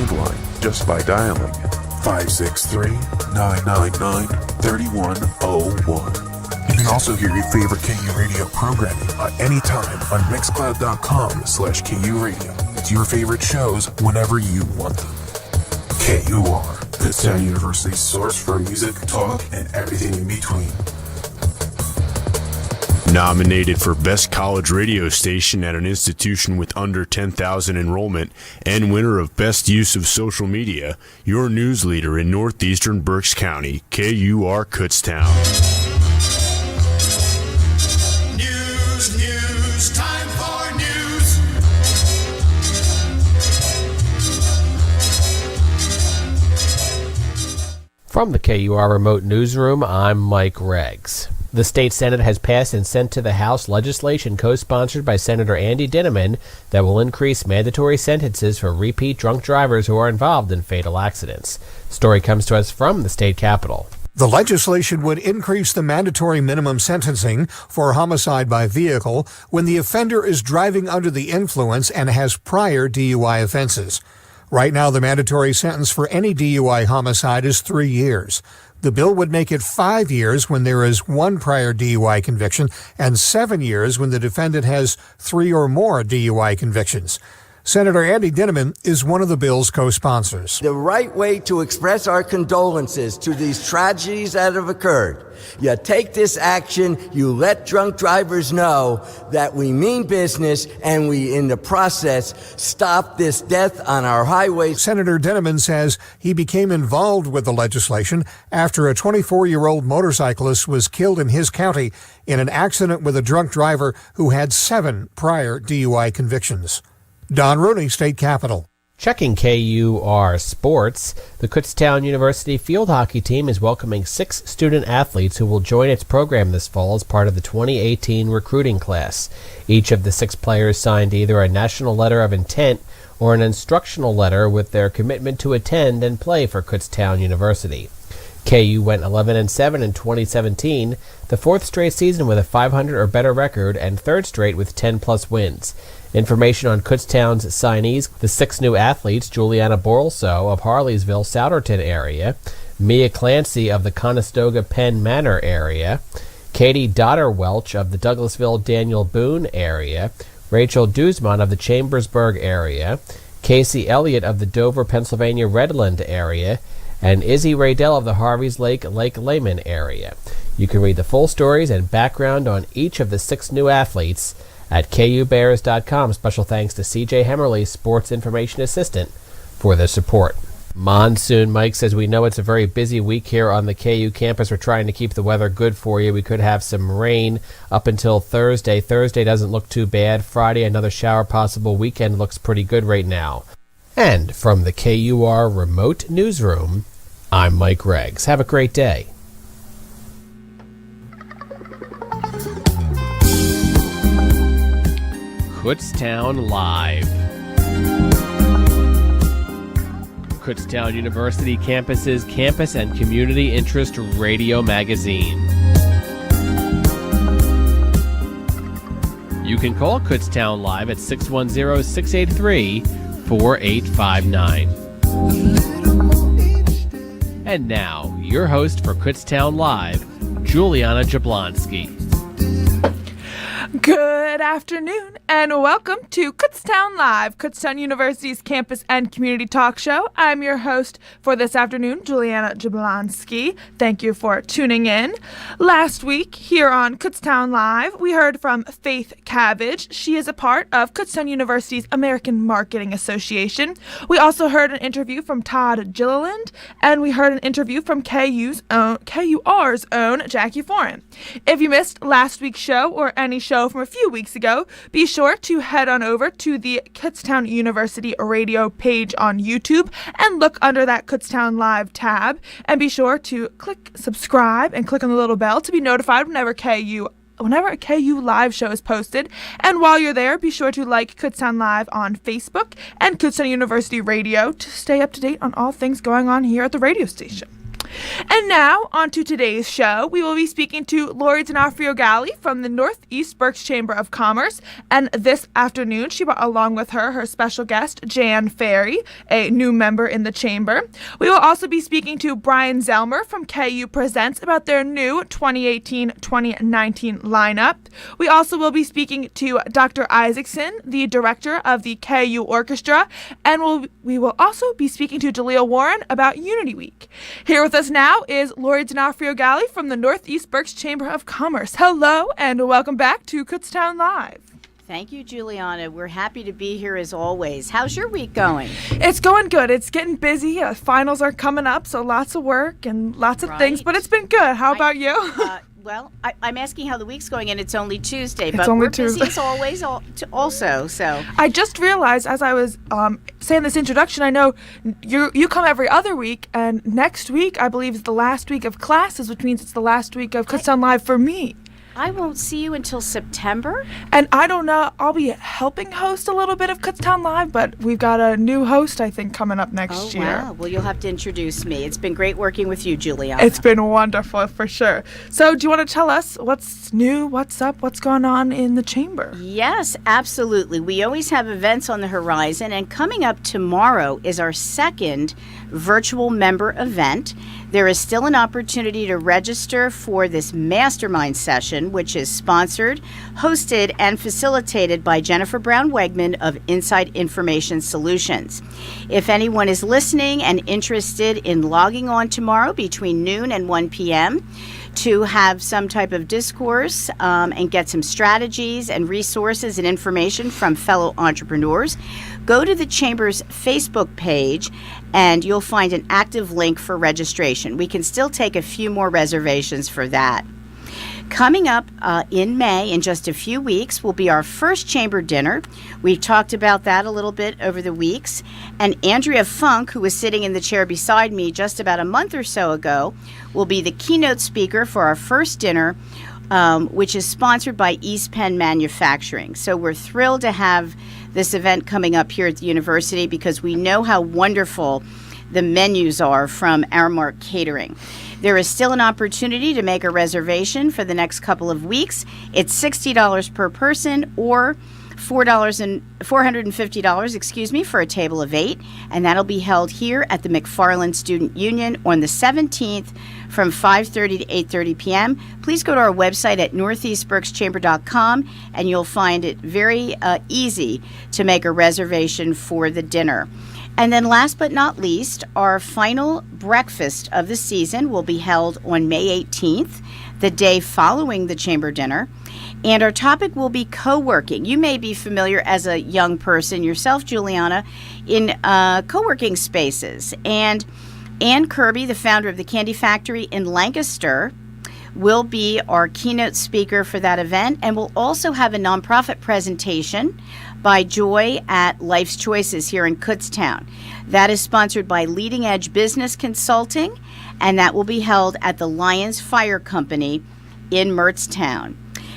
Wave line just by dialing 563-999-3101. You can also hear your favorite KURadio programming at any time on Mixcloud.com/KURadio. It's your favorite shows whenever you want them. KUR, Kutztown University's source for music, talk, and everything in between. Nominated for Best College Radio Station at an institution with under 10,000 enrollment and winner of Best Use of Social Media, your news leader in northeastern Berks County, KUR Kutztown. News, time for news. From the KUR Remote Newsroom, I'm Mike Reggs. The state Senate has passed and sent to the House legislation co-sponsored by Senator Andy Dinniman that will increase mandatory sentences for repeat drunk drivers who are involved in fatal accidents. Story comes to us from the state capitol. The legislation would increase the mandatory minimum sentencing for homicide by vehicle when the offender is driving under the influence and has prior DUI offenses. Right now, the mandatory sentence for any DUI homicide is 3 years. The bill would make it 5 years when there is one prior DUI conviction and 7 years when the defendant has 3 or more DUI convictions. Senator Andy Dinniman is one of the bill's co-sponsors. The right way to express our condolences to these tragedies that have occurred. You take this action, you let drunk drivers know that we mean business and we, in the process, stop this death on our highways. Senator Dinniman says he became involved with the legislation after a 24-year-old motorcyclist was killed in his county in an accident with a drunk driver who had 7 prior DUI convictions. Don Rooney, State Capitol. Checking KUR sports, the Kutztown University field hockey team is welcoming 6 student athletes who will join its program this fall as part of the 2018 recruiting class. Each of the 6 players signed either a national letter of intent or an instructional letter with their commitment to attend and play for Kutztown University. KU went 11-7 in 2017, the 4th straight season with a 500 or better record, and 3rd straight with 10-plus wins. Information on Kutztown's signees: the 6 new athletes: Juliana Borelso of Harleysville, Souderton area, Mia Clancy of the Conestoga Penn Manor area, Katie Dodder-Welch of the Douglasville Daniel Boone area, Rachel Duzman of the Chambersburg area, Casey Elliott of the Dover, Pennsylvania Redland area, and Izzy Raydell of the Harveys Lake Lehman area. You can read the full stories and background on each of the 6 new athletes at KUBears.com. Special thanks to CJ Hemmerly, Sports Information Assistant, for their support. Monsoon Mike says, we know it's a very busy week here on the KU campus. We're trying to keep the weather good for you. We could have some rain up until Thursday. Thursday doesn't look too bad. Friday, another shower possible. Weekend looks pretty good right now. And from the KUR Remote Newsroom, I'm Mike Reggs. Have a great day. Kutztown Live. Kutztown University campus's campus and community interest radio magazine. You can call Kutztown Live at 610-683-4859. And now, your host for Kutztown Live, Juliana Jablonski. Good afternoon and welcome to Kutztown Live, Kutztown University's campus and community talk show. I'm your host for this afternoon, Juliana Jablonski. Thank you for tuning in. Last week here on Kutztown Live, we heard from Faith Cabbage. She is a part of Kutztown University's American Marketing Association. We also heard an interview from Todd Gilliland, and we heard an interview from KUR's own Jackie Foran. If you missed last week's show or any show from a few weeks ago, be sure to head on over to the Kutztown University Radio page on YouTube and look under that Kutztown Live tab, and be sure to click subscribe and click on the little bell to be notified whenever a KU Live show is posted. And while you're there, be sure to like Kutztown Live on Facebook and Kutztown University Radio to stay up to date on all things going on here at the radio station. And now, on to today's show. We will be speaking to Lori D'Onofrio-Galli from the Northeast Berks Chamber of Commerce. And this afternoon, she brought along with her her special guest, Jan Ferry, a new member in the chamber. We will also be speaking to Brian Zelmer from KU Presents about their new 2018-2019 lineup. We also will be speaking to Dr. Isaacson, the director of the KU Orchestra. And we will also be speaking to Jaleel Warren about Unity Week. Here with us now is Lori D'Onofrio-Galli from the Northeast Berks Chamber of Commerce. Hello, and welcome back to Kutztown Live. Thank you, Juliana. We're happy to be here as always. How's your week going? It's going good. It's getting busy. Finals are coming up, so lots of work and lots of things, but it's been good. How about you? Well, I'm asking how the week's going, and it's only Tuesday, it's but only we're busy as always also. So I just realized as I was saying this introduction, I know you come every other week, and next week, I believe, is the last week of classes, which means it's the last week of Kutztown Live for me. I won't see you until September. And I don't know, I'll be helping host a little bit of Kutztown Live, but we've got a new host, I think, coming up next year. Wow. Well, you'll have to introduce me. It's been great working with you, Juliana. It's been wonderful, for sure. So do you want to tell us what's new, what's up, what's going on in the chamber? Yes, absolutely. We always have events on the horizon, and coming up tomorrow is our second virtual member event. There is still an opportunity to register for this mastermind session, which is sponsored, hosted, and facilitated by Jennifer Brown-Wegman of Inside Information Solutions. If anyone is listening and interested in logging on tomorrow between noon and 1 p.m., to have some type of discourse and get some strategies and resources and information from fellow entrepreneurs, go to the Chamber's Facebook page and you'll find an active link for registration. We can still take a few more reservations for that. Coming up in May, in just a few weeks, will be our first chamber dinner. We've talked about that a little bit over the weeks. And Andrea Funk, who was sitting in the chair beside me just about a month or so ago, will be the keynote speaker for our first dinner, which is sponsored by East Penn Manufacturing. So we're thrilled to have this event coming up here at the university because we know how wonderful the menus are from Aramark Catering. There is still an opportunity to make a reservation for the next couple of weeks. It's $60 per person or $450, for a table of 8, and that'll be held here at the McFarland Student Union on the 17th from 5:30 to 8:30 p.m. Please go to our website at northeastberkschamber.com, and you'll find it very easy to make a reservation for the dinner. And then last but not least, our final breakfast of the season will be held on May 18th, the day following the chamber dinner. And our topic will be co-working. You may be familiar as a young person yourself, Juliana, in co-working spaces. And Ann Kirby, the founder of the Candy Factory in Lancaster, will be our keynote speaker for that event. And we'll also have a nonprofit presentation by Joy at Life's Choices here in Kutztown. That is sponsored by Leading Edge Business Consulting, and that will be held at the Lions Fire Company in Mertztown.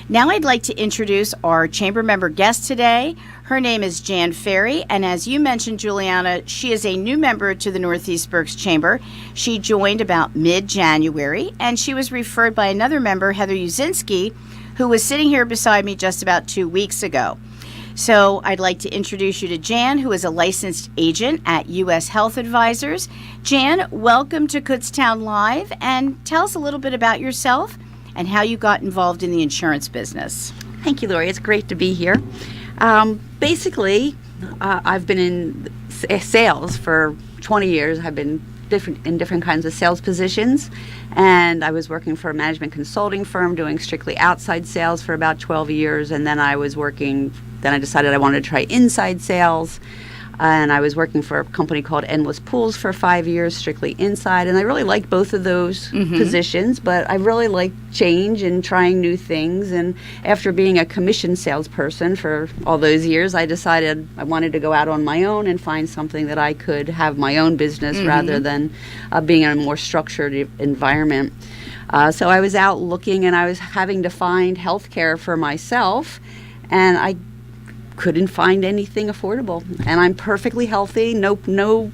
Now I'd like to introduce our chamber member guest today. Her name is Jan Ferry, and as you mentioned, Juliana, she is a new member to the Northeast Berks Chamber. She joined about mid-January, and she was referred by another member, Heather Uzinski, who was sitting here beside me just about 2 weeks ago. So I'd like to introduce you to Jan, who is a licensed agent at U.S. Health Advisors. Jan, welcome to Kutztown Live, and tell us a little bit about yourself and how you got involved in the insurance business. Thank you, Lori. It's great to be here. Basically, I've been in sales for 20 years. I've been in different kinds of sales positions, and I was working for a management consulting firm doing strictly outside sales for about 12 years, and then I decided I wanted to try inside sales, and I was working for a company called Endless Pools for 5 years, strictly inside, and I really liked both of those positions, but I really liked change and trying new things, and after being a commission salesperson for all those years, I decided I wanted to go out on my own and find something that I could have my own business rather than being in a more structured environment. So I was out looking, and I was having to find health care for myself, and I couldn't find anything affordable. And I'm perfectly healthy, no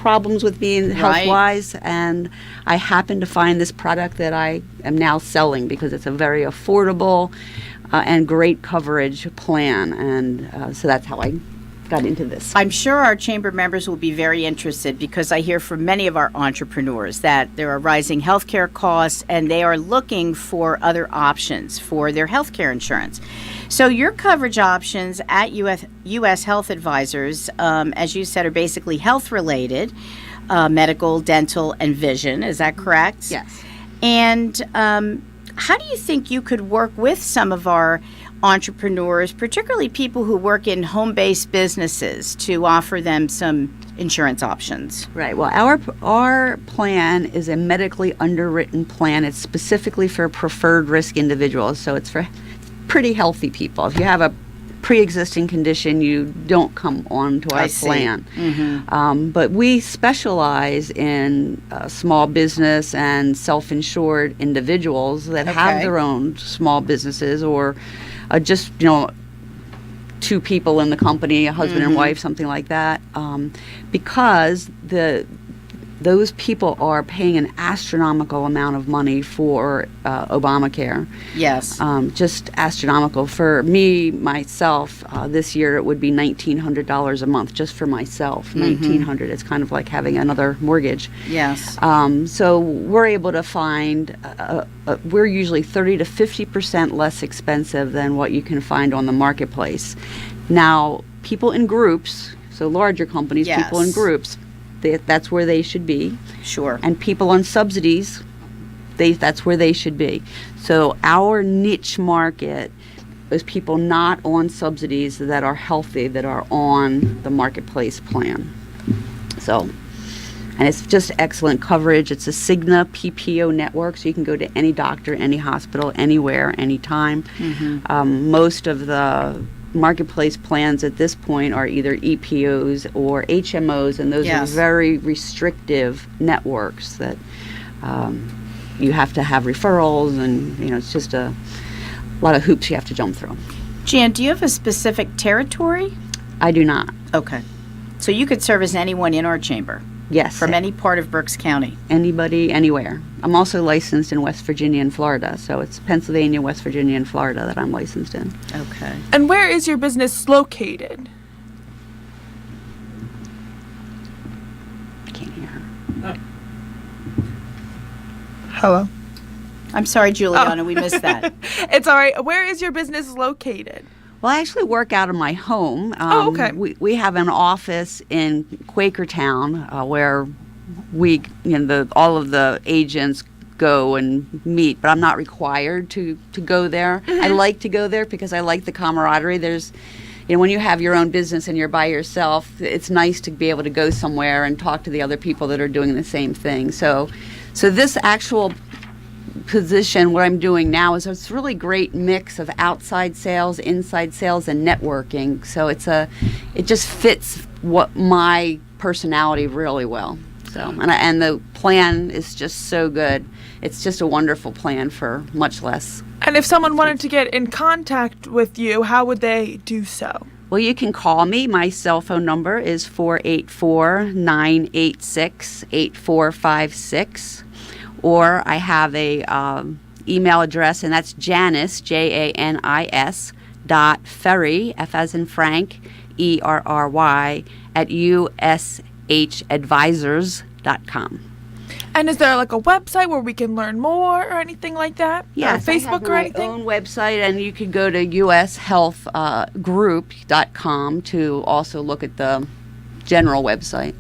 problems with me health-wise, and I happened to find this product that I am now selling because it's a very affordable and great coverage plan, and so that's how I got into this. I'm sure our chamber members will be very interested because I hear from many of our entrepreneurs that there are rising healthcare costs and they are looking for other options for their healthcare insurance. So your coverage options at U.S. Health Advisors, as you said, are basically health-related, medical, dental, and vision. Is that correct? Yes. And how do you think you could work with some of our entrepreneurs, particularly people who work in home-based businesses, to offer them some insurance options? Right. Well, our plan is a medically underwritten plan. It's specifically for preferred risk individuals, so it's for pretty healthy people. If you have a pre-existing condition, you don't come on to our plan. Mm-hmm. But we specialize in small business and self-insured individuals that have their own small businesses, or just, two people in the company, a husband and wife, something like that, because those people are paying an astronomical amount of money for Obamacare. Yes. Just astronomical. For me, myself, this year it would be $1,900 a month just for myself. $1,900. It's kind of like having another mortgage. Yes. So we're able to find, we're usually 30 to 50% less expensive than what you can find on the marketplace. Now, people in groups, so larger companies, people in groups, that's where they should be. Sure. And people on subsidies, that's where they should be. So our niche market is people not on subsidies that are healthy, that are on the marketplace plan. So, and it's just excellent coverage. It's a Cigna PPO network, so you can go to any doctor, any hospital, anywhere, anytime. Most of the marketplace plans at this point are either EPOs or HMOs, and those are very restrictive networks that you have to have referrals, and it's just a lot of hoops you have to jump through. Jan, do you have a specific territory? I do not. Okay. So you could service anyone in our chamber? Yes. From any part of Berks County? Anybody, anywhere. I'm also licensed in West Virginia and Florida, so it's Pennsylvania, West Virginia, and Florida that I'm licensed in. Okay. And where is your business located? I can't hear her. Hello? I'm sorry, Juliana, we missed that. It's all right. Where is your business located? Well, I actually work out of my home. Okay. We have an office in Quakertown where we, all of the agents go and meet, but I'm not required to go there. I like to go there because I like the camaraderie. There's, when you have your own business and you're by yourself, it's nice to be able to go somewhere and talk to the other people that are doing the same thing. So this actual position, what I'm doing now, is a really great mix of outside sales, inside sales, and networking. So it just fits what my personality really well. So and the plan is just so good. It's just a wonderful plan for much less. And if someone wanted to get in contact with you, how would they do so? Well, you can call me. My cell phone number is 484-986-8456. Or I have a email address, and that's Janice, Janis, .Ferry, F as in Frank, ERRY, at USHadvisors.com. And is there like a website where we can learn more or anything like that? Yes, or Facebook or anything? I have my own website, and you could go to ushealthgroup.com to also look at the general website.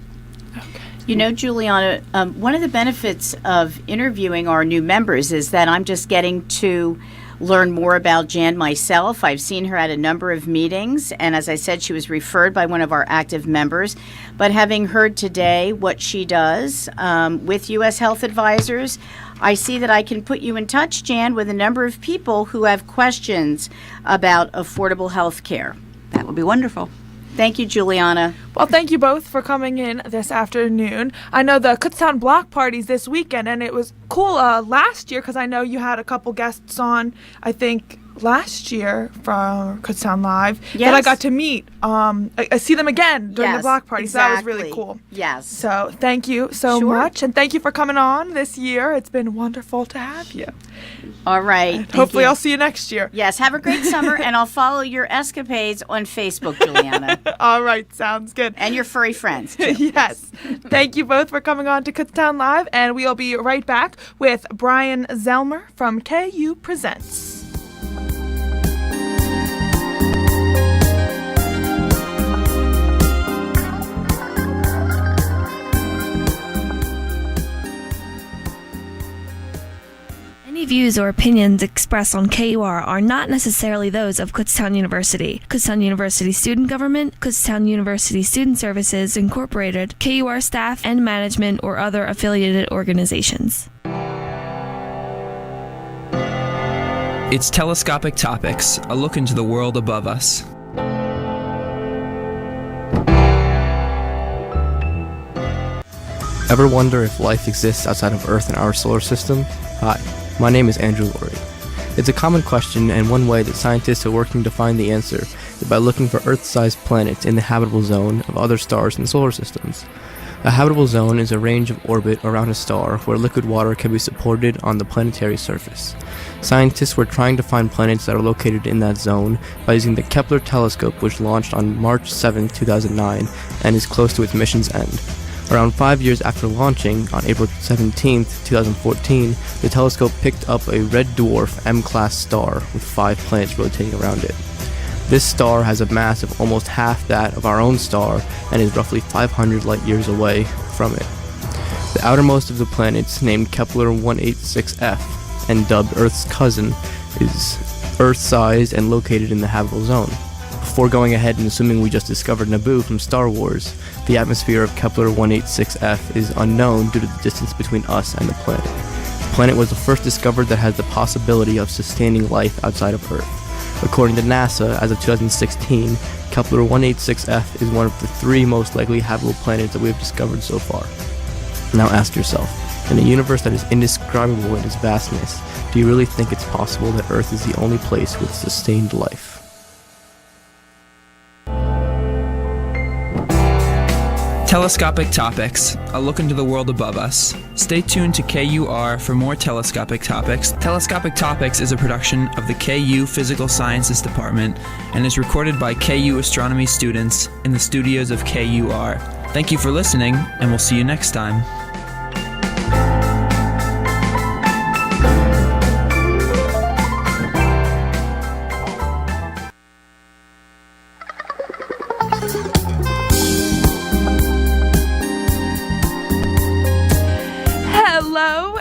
Juliana, one of the benefits of interviewing our new members is that I'm just getting to learn more about Jan myself. I've seen her at a number of meetings, and as I said, she was referred by one of our active members. But having heard today what she does with U.S. Health Advisors, I see that I can put you in touch, Jan, with a number of people who have questions about affordable health care. That would be wonderful. Thank you, Juliana. Well, thank you both for coming in this afternoon. I know the Kutztown block party's this weekend, and it was cool last year because I know you had a couple guests on, I think, last year from Kutztown Live Yes. that I got to meet. I see them again during the Yes, block party, so that was really exactly. cool. Yes. So thank you so Sure. much, and thank you for coming on this year. It's been wonderful to have you. All right. Hopefully Thank you. I'll see you next year. Yes, have a great summer, and I'll follow your escapades on Facebook, Juliana, All right, sounds good. and your furry friends. too. Yes. Thank you both for coming on to Kutztown Live, and we'll be right back with Brian Zellmer from KU Presents. Any views or opinions expressed on KUR are not necessarily those of Kutztown University, Kutztown University Student Government, Kutztown University Student Services Incorporated, KUR staff and management, or other affiliated organizations. It's Telescopic Topics, a look into the world above us. Ever wonder if life exists outside of Earth and our solar system? Hi, my name is Andrew Laurie. It's a common question, and one way that scientists are working to find the answer is by looking for Earth-sized planets in the habitable zone of other stars and solar systems. A habitable zone is a range of orbit around a star where liquid water can be supported on the planetary surface. Scientists were trying to find planets that are located in that zone by using the Kepler telescope, which launched on March 7, 2009, and is close to its mission's end. Around 5 years after launching, on April 17, 2014, the telescope picked up a red dwarf M-class star with 5 planets rotating around it. This star has a mass of almost half that of our own star and is roughly 500 light years away from it. The outermost of the planets, named Kepler 186f and dubbed Earth's cousin, is Earth-sized and located in the habitable zone. Before going ahead and assuming we just discovered Naboo from Star Wars, the atmosphere of Kepler 186f is unknown due to the distance between us and the planet. The planet was the first discovered that has the possibility of sustaining life outside of Earth. According to NASA, as of 2016, Kepler 186f is one of the 3 most likely habitable planets that we have discovered so far. Now ask yourself, in a universe that is indescribable in its vastness, do you really think it's possible that Earth is the only place with sustained life? Telescopic Topics, a look into the world above us. Stay tuned to KUR for more Telescopic Topics. Telescopic Topics is a production of the KU Physical Sciences Department and is recorded by KU astronomy students in the studios of KUR. Thank you for listening, and we'll see you next time.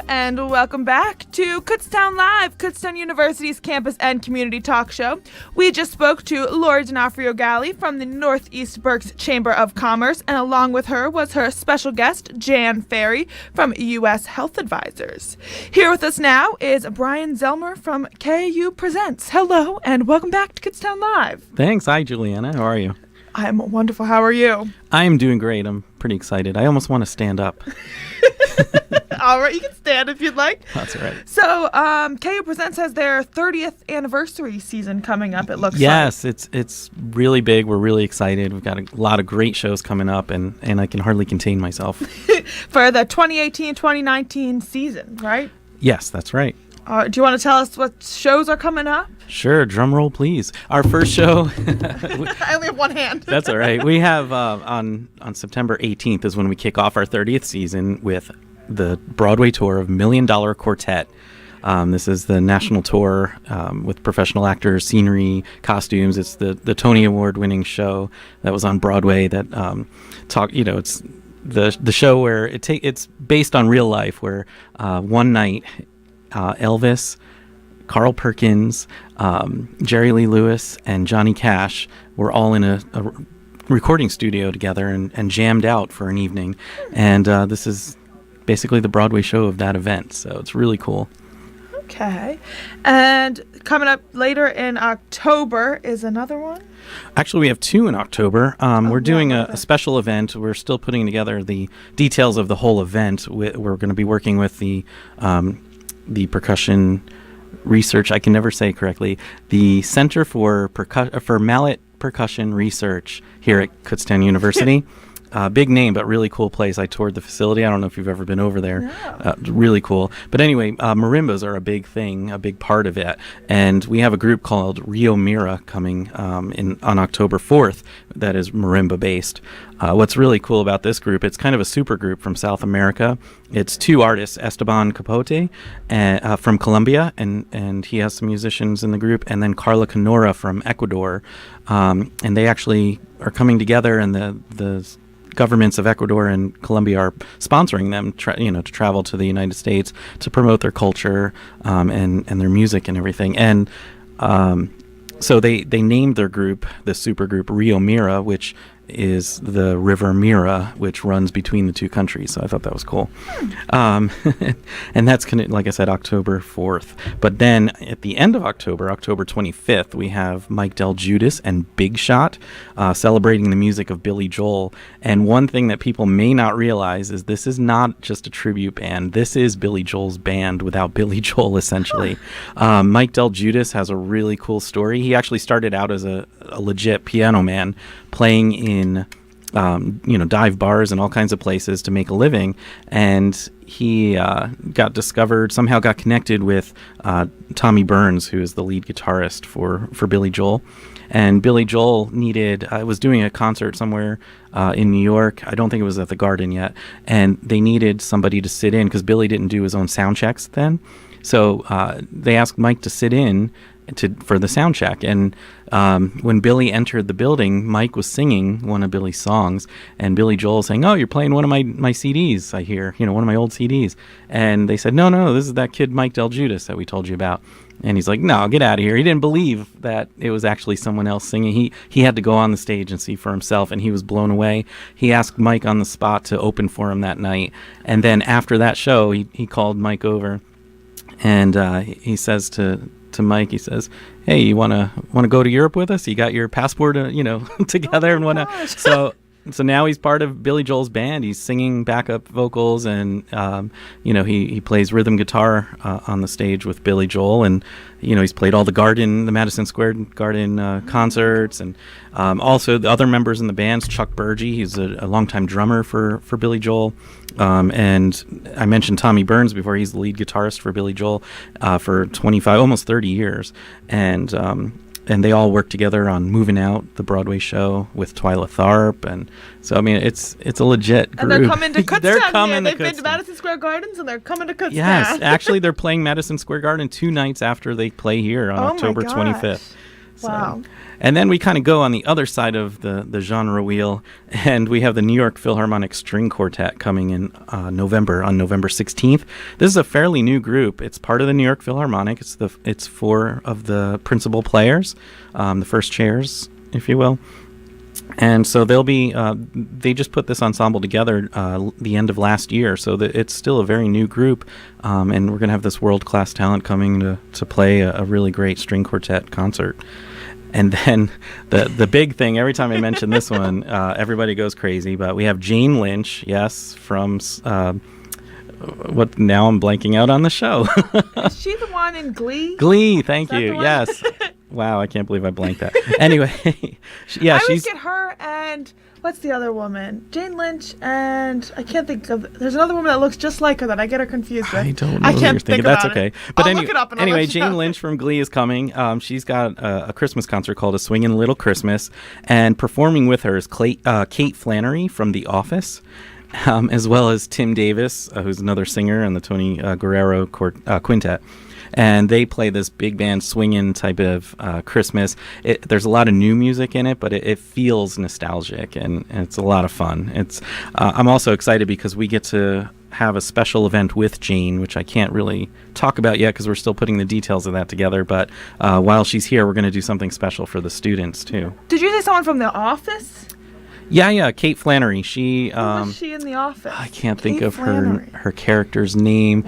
And welcome back to Kutztown Live, Kutztown University's campus and community talk show. We just spoke to Lori D'Onofrio-Galli from the Northeast Berks Chamber of Commerce, and along with her was her special guest, Jan Ferry from U.S. Health Advisors. Here with us now is Brian Zellmer from KU Presents. Hello, and welcome back to Kutztown Live. Thanks. Hi, Juliana. How are you? I'm wonderful. How are you? I am doing great. I'm pretty excited. I almost want to stand up. All right, you can stand if you'd like. That's all right. So, KU Presents has their 30th anniversary season coming up, it looks like. Yes, it's really big. We're really excited. We've got a lot of great shows coming up, and I can hardly contain myself. For the 2018-2019 season, right? Yes, that's right. Do you want to tell us what shows are coming up? Sure. Drum roll, please. Our first show. I only have one hand. That's all right. We have on September 18th is when we kick off our 30th season with the Broadway tour of $1 Million Quartet. This is the national tour with professional actors, scenery, costumes. It's the Tony Award winning show that was on Broadway that it's the show where it's based on real life, where one night Elvis, Carl Perkins, Jerry Lee Lewis, and Johnny Cash were all in a recording studio together and jammed out for an evening. And this is basically the Broadway show of that event. So it's really cool. Okay. And coming up later in October is another one? Actually, we have 2 in October. We're doing a special event. We're still putting together the details of the whole event. We're going to be working with the percussion Research. I can never say it correctly. The Center for Mallet Percussion Research here at Kutztown University. Big name, but really cool place. I toured the facility. I don't know if you've ever been over there. No. Really cool. But anyway, marimbas are a big thing, a big part of it. And we have a group called Rio Mira coming on October 4th that is marimba based. What's really cool about this group, it's kind of a super group from South America. It's two artists, Esteban Capote from Colombia, and he has some musicians in the group, and then Carla Canora from Ecuador. And they actually are coming together, and the governments of Ecuador and Colombia are sponsoring them, to travel to the United States to promote their culture and their music and everything. And so they named their group, the super group, Rio Mira, which is the River Mira, which runs between the two countries. So I thought that was cool. And that's, like I said, October 4th. But then at the end of October, October 25th, we have Mike Del Giudice and Big Shot celebrating the music of Billy Joel. And one thing that people may not realize is this is not just a tribute band. This is Billy Joel's band without Billy Joel, essentially. Mike Del Giudice has a really cool story. He actually started out as a legit piano man, playing in dive bars and all kinds of places to make a living, and he got connected with Tommy Burns, who is the lead guitarist for Billy Joel. And Billy Joel was doing a concert somewhere in New York. I don't think it was at the Garden yet, and they needed somebody to sit in because Billy didn't do his own sound checks then. So they asked Mike to sit in for the sound check. And when Billy entered the building, Mike was singing one of Billy's songs, and Billy Joel saying, "Oh, you're playing one of my CDs, I hear, one of my old CDs." And they said, no, this is that kid Mike Del Giudice that we told you about. And he's like, "No, get out of here." He didn't believe that it was actually someone else singing. He had to go on the stage and see for himself, and he was blown away. He asked Mike on the spot to open for him that night. And then after that show, he called Mike over, and he says to Mike, he says, "Hey, you want to go to Europe with us? You got your passport, together and whatnot." So now he's part of Billy Joel's band. He's singing backup vocals, and he plays rhythm guitar on the stage with Billy Joel, and he's played all the Madison Square Garden concerts, and also the other members in the band's Chuck Burgee. He's a longtime drummer for Billy Joel. And I mentioned Tommy Burns before. He's the lead guitarist for Billy Joel for 25, almost 30 years. And they all work together on Moving Out, the Broadway show with Twyla Tharp. And so, I mean, it's a legit group. And they're coming to Kutztown. They've been to Madison Square Gardens, and they're coming to Kutztown. Yes, actually, they're playing Madison Square Garden 2 nights after they play here on October 25th. Wow. And then we kind of go on the other side of the genre wheel, and we have the New York Philharmonic String Quartet coming in on November 16th. This is a fairly new group. It's part of the New York Philharmonic. It's 4 of the principal players, the first chairs, if you will. And so they'll be. They just put this ensemble together the end of last year, so that it's still a very new group, and we're going to have this world-class talent coming to play a really great string quartet concert. And then the big thing, every time I mention this one, everybody goes crazy. But we have Jane Lynch, yes, from what? Now I'm blanking out on the show. Is she the one in Glee? Glee, thank you. Yes. Wow, I can't believe I blanked that. Anyway, yeah, I always get her and what's the other woman? Jane Lynch, and I can't think of. There's another woman that looks just like her that I get her confused with. I don't know I who can't you're thinking. think That's about okay. it. But I'll look it up and anyway, I'll let you Jane know. Lynch from Glee is coming. She's got a Christmas concert called A Swingin' Little Christmas, and performing with her is Kate Flannery from The Office. As well as Tim Davis, who's another singer in the Tony Guerrero Quintet. And they play this big band swinging type of Christmas. There's a lot of new music in it, but it feels nostalgic, and it's a lot of fun. I'm also excited because we get to have a special event with Jane, which I can't really talk about yet because we're still putting the details of that together. But while she's here, we're going to do something special for the students, too. Did you say someone from The Office? Yeah, Kate Flannery. Who was she in The Office? I can't think of her character's name.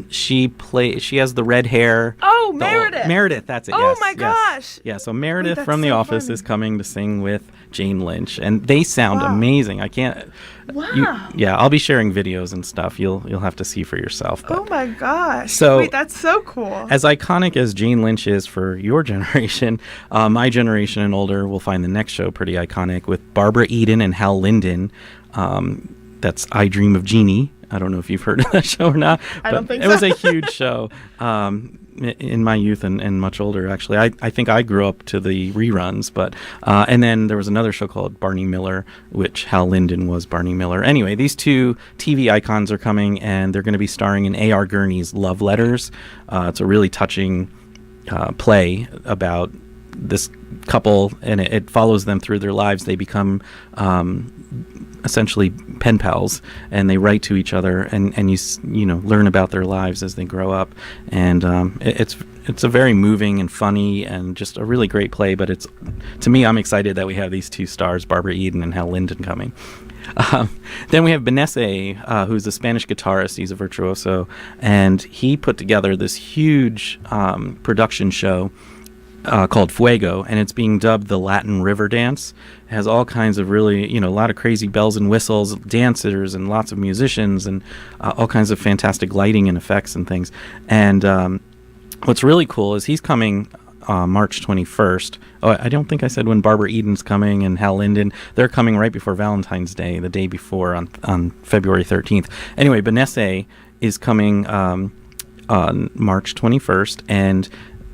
She has the red hair. Oh, Oh, Meredith. Meredith, that's it. Oh, yes, my yes. gosh. Yeah, so Meredith that's from The so Office funny. is coming to sing with Jane Lynch, and they sound Wow. amazing. I can't. Wow. Yeah, I'll be sharing videos and stuff. You'll have to see for yourself. But Oh my gosh. So- Wait, that's so cool. as iconic as Jane Lynch is for your generation, my generation and older will find the next show pretty iconic with Barbara Eden and Hal Linden. That's I Dream of Jeannie. I don't know if you've heard of that show or not. I don't think it was so. a huge show in my youth and much older, actually. I think I grew up to the reruns. But and then there was another show called Barney Miller, which Hal Linden was Barney Miller. Anyway, these two TV icons are coming, and they're going to be starring in A.R. Gurney's Love Letters. It's a really touching play about this couple, and it follows them through their lives. They become essentially pen pals, and they write to each other, and you know learn about their lives as they grow up. And it's a very moving and funny and just a really great play. But it's, to me, I'm excited that we have these two stars, Barbara Eden and Hal Linden, coming. Then we have Benesse, who's a Spanish guitarist. He's a virtuoso, and he put together this huge production show called Fuego, and it's being dubbed the Latin River Dance. It has all kinds of really, a lot of crazy bells and whistles, dancers, and lots of musicians, and all kinds of fantastic lighting and effects and things. And what's really cool is he's coming March 21st. Oh, I don't think I said when Barbara Eden's coming and Hal Linden. They're coming right before Valentine's Day, the day before on February 13th. Anyway, Benesse is coming on March 21st, and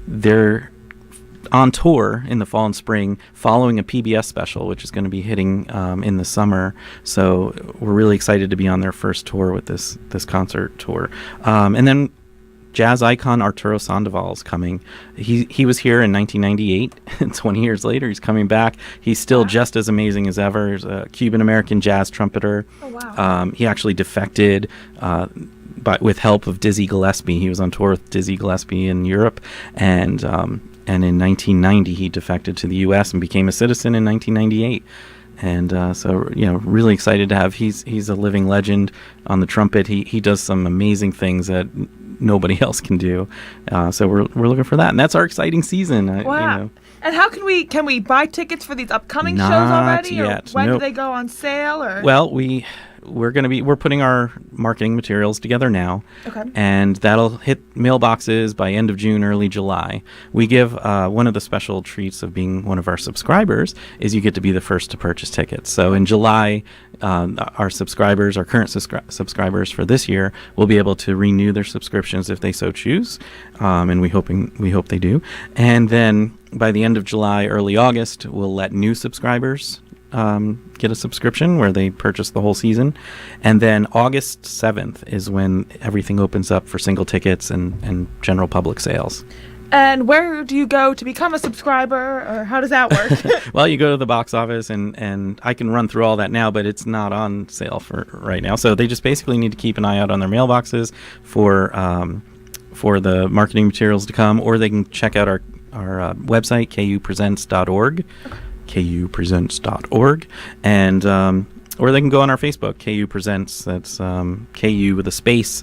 they're on tour in the fall and spring following a PBS special, which is going to be hitting in the summer. So we're really excited to be on their first tour with this concert tour. And then jazz icon Arturo Sandoval is coming. He was here in 1998, and 20 years later he's coming back. He's still just as amazing as ever. He's a Cuban-American jazz trumpeter. Oh, wow. He actually defected with help of Dizzy Gillespie. He was on tour with Dizzy Gillespie in Europe, and in 1990 he defected to the U.S. and became a citizen in 1998. And so really excited to have. He's a living legend on the trumpet. He does some amazing things that nobody else can do. So we're looking for that, and that's our exciting season. Wow. And how can we buy tickets for these upcoming shows Not already? yet. Or when Nope. do they go on sale? Or Well, we're putting our marketing materials together now. Okay. And that'll hit mailboxes by end of June, early July. We give one of the special treats of being one of our subscribers is you get to be the first to purchase tickets. So in July, our subscribers, our current subscribers for this year, will be able to renew their subscriptions if they so choose, and we hope they do. And then by the end of July, early August, we'll let new subscribers get a subscription where they purchase the whole season. And then August 7th is when everything opens up for single tickets and general public sales. And where do you go to become a subscriber, or how does that work? Well, you go to the box office, and I can run through all that now, but it's not on sale for right now. So they just basically need to keep an eye out on their mailboxes for the marketing materials to come, or they can check out our website, kupresents.org. KUpresents.org, and or they can go on our Facebook, KU Presents. That's KU with a space,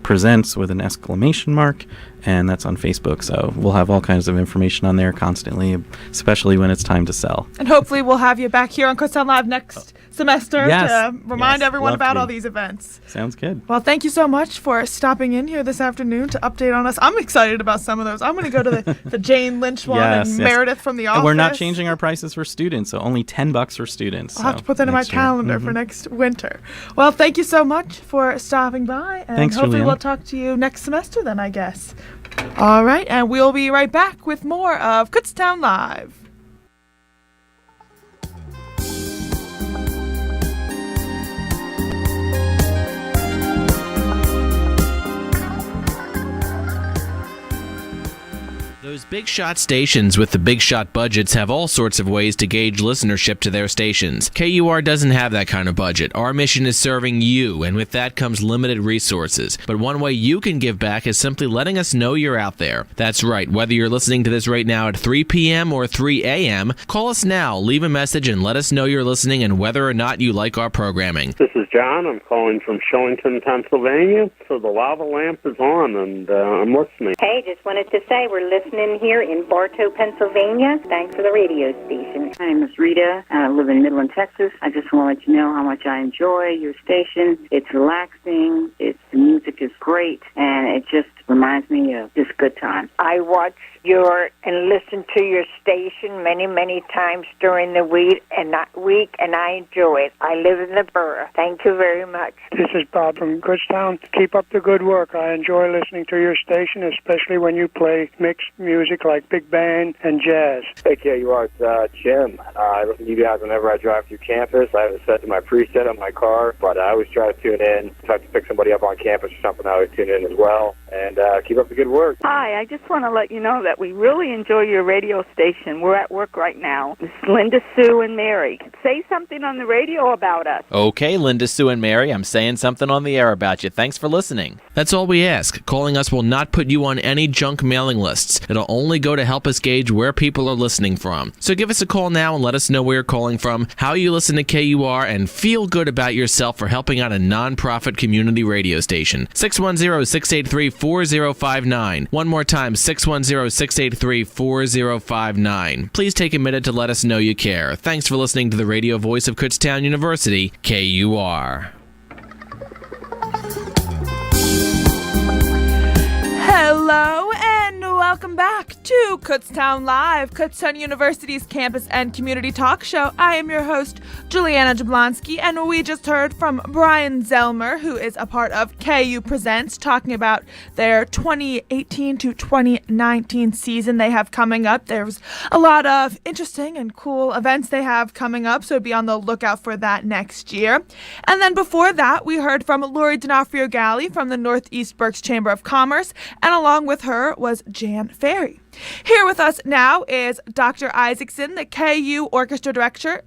Presents with an exclamation mark, and that's on Facebook. So we'll have all kinds of information on there constantly, especially when it's time to sell. And hopefully we'll have you back here on Kutztown Live next semester to remind everyone about all these events. Sounds good. Well, thank you so much for stopping in here this afternoon to update on us. I'm excited about some of those. I'm going to go to the Jane Lynch one and Meredith from The Office. And we're not changing our prices for students, so only $10 for students. I'll have to put that in my calendar for next winter. Well, thank you so much for stopping by, and Thanks, hopefully Juliana. we'll talk to you next semester then, I guess. All right, and we'll be right back with more of Kutztown Live. Those Those big shot stations with the big shot budgets have all sorts of ways to gauge listenership to their stations. KUR doesn't have that kind of budget. Our mission is serving you, and with that comes limited resources. But one way you can give back is simply letting us know you're out there. That's right, whether you're listening to this right now at 3 p.m. or 3 a.m., call us now, leave a message, and let us know you're listening and whether or not you like our programming. This is John. I'm calling from Shillington, Pennsylvania. So the lava lamp is on, and I'm listening. Hey, just wanted to say we're listening here in Bartow, Pennsylvania. Thanks for the radio station. My name is Rita. I live in Midland, Texas. I just want to let you know how much I enjoy your station. It's relaxing. The music is great, and it just reminds me of just good times. I watch and listen to your station many times during the week, and I enjoy it. I live in the borough. Thank you very much. This is Bob from Kutztown. Keep up the good work. I enjoy listening to your station, especially when you play mixed music like big band and jazz. Hey, KUR, it's Jim. I listen to you guys whenever I drive through campus. I have it set to my preset on my car, but I always try to tune in. If I have to pick somebody up on campus or something, I always tune in as well. And keep up the good work. Hi, I just want to let you know that we really enjoy your radio station. We're at work right now. This is Linda, Sue, and Mary. Say something on the radio about us. Okay, Linda, Sue, and Mary, I'm saying something on the air about you. Thanks for listening. That's all we ask. Calling us will not put you on any junk mailing lists. It'll only go to help us gauge where people are listening from. So give us a call now and let us know where you're calling from, how you listen to KUR, and feel good about yourself for helping out a non-profit community radio station. 610-683-4059. One more time, 610-683-4059. Please take a minute to let us know you care. Thanks for listening to the radio voice of Kutztown University, KUR. Hello and welcome back to Kutztown Live, Kutztown University's campus and community talk show. I am your host, Juliana Jablonski, and we just heard from Brian Zellmer, who is a part of KU Presents, talking about their 2018 to 2019 season they have coming up. There's a lot of interesting and cool events they have coming up, so be on the lookout for that next year. And then before that, we heard from Lori D'Onofrio-Galli from the Northeast Berks Chamber of Commerce, and along with her was Jan Ferry. Here with us now is Dr. Isaacson, the KU Orchestra Director,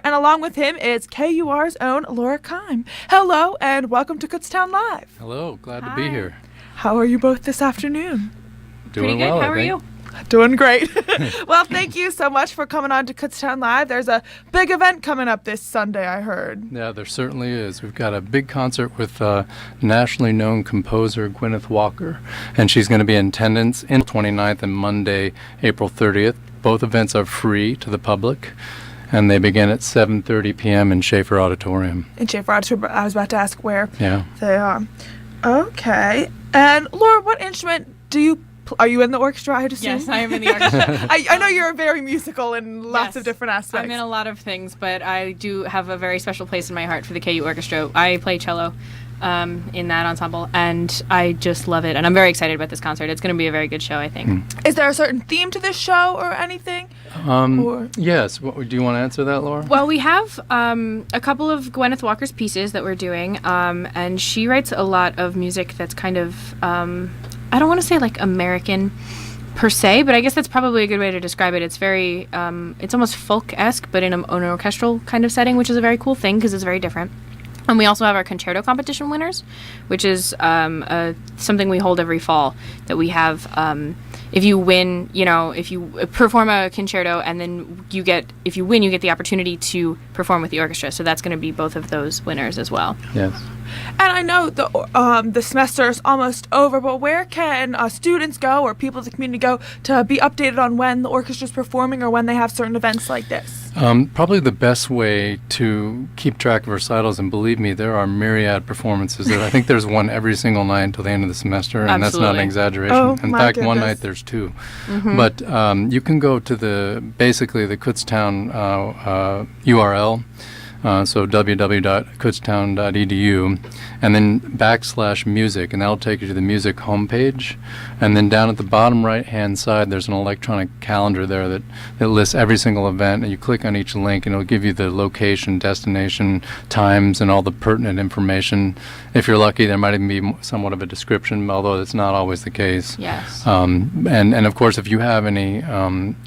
and along with him is KUR's own Laura Keim. Hello, and welcome to Kutztown Live. Hello, glad to be here. How are you both this afternoon? Doing Pretty good. well, How I are think. you? Doing great. Well, thank you so much for coming on to Kutztown Live. There's a big event coming up this Sunday, I heard. Yeah, there certainly is. We've got a big concert with nationally known composer Gwyneth Walker, and she's going to be in attendance on the 29th and Monday, April 30th. Both events are free to the public, and they begin at 7:30 p.m. in Schaefer Auditorium. In Schaefer Auditorium, I was about to ask where Yeah. they are. Okay. And Laura, what instrument do you are you in the orchestra, I'd assume? Yes, I am in the orchestra. I know you're very musical in lots of different aspects. I'm in a lot of things, but I do have a very special place in my heart for the KU Orchestra. I play cello in that ensemble, and I just love it. And I'm very excited about this concert. It's going to be a very good show, I think. Is there a certain theme to this show or anything? Yes. Do you want to answer that, Laura? Well, we have a couple of Gwyneth Walker's pieces that we're doing, and she writes a lot of music that's kind of, I don't want to say like American per se, but I guess that's probably a good way to describe it. It's very, it's almost folk-esque, but in an orchestral kind of setting, which is a very cool thing because it's very different. And we also have our concerto competition winners, which is something we hold every fall, that we have, if you win, if you perform a concerto and then if you win, you get the opportunity to perform with the orchestra. So that's going to be both of those winners as well. Yes. And I know the semester is almost over, but where can students go or people in the community go to be updated on when the orchestra is performing or when they have certain events like this? Probably the best way to keep track of recitals, and believe me, there are myriad performances. I think there's one every single night until the end of the semester, and that's not an exaggeration. Oh, in fact, one night there's two. Mhm. But you can go to basically the Kutztown URL, So www.kutztown.edu, and then /music, and that'll take you to the music homepage. And then down at the bottom right-hand side, there's an electronic calendar there that lists every single event, and you click on each link, and it'll give you the location, destination, times, and all the pertinent information. If you're lucky, there might even be somewhat of a description, although that's not always the case. Yes. And of course, if you have any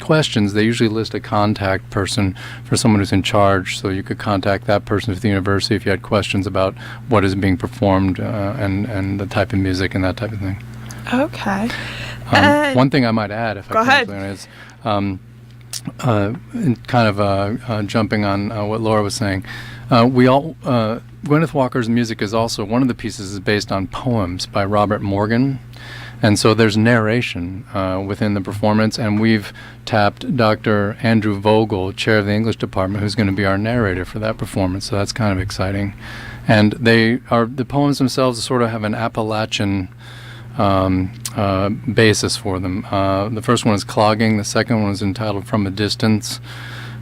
questions, they usually list a contact person for someone who's in charge, so you could contact that person at the university if you had questions about what is being performed and the type of music and that type of thing. Okay. One thing I might add, if Go I ahead. can, is kind of jumping on what Laura was saying. Gwyneth Walker's music is also, one of the pieces is based on poems by Robert Morgan. And so there's narration within the performance, and we've tapped Dr. Andrew Vogel, chair of the English department, who's going to be our narrator for that performance, so that's kind of exciting. And the poems themselves sort of have an Appalachian basis for them. The first one is Clogging, the second one is entitled From a Distance,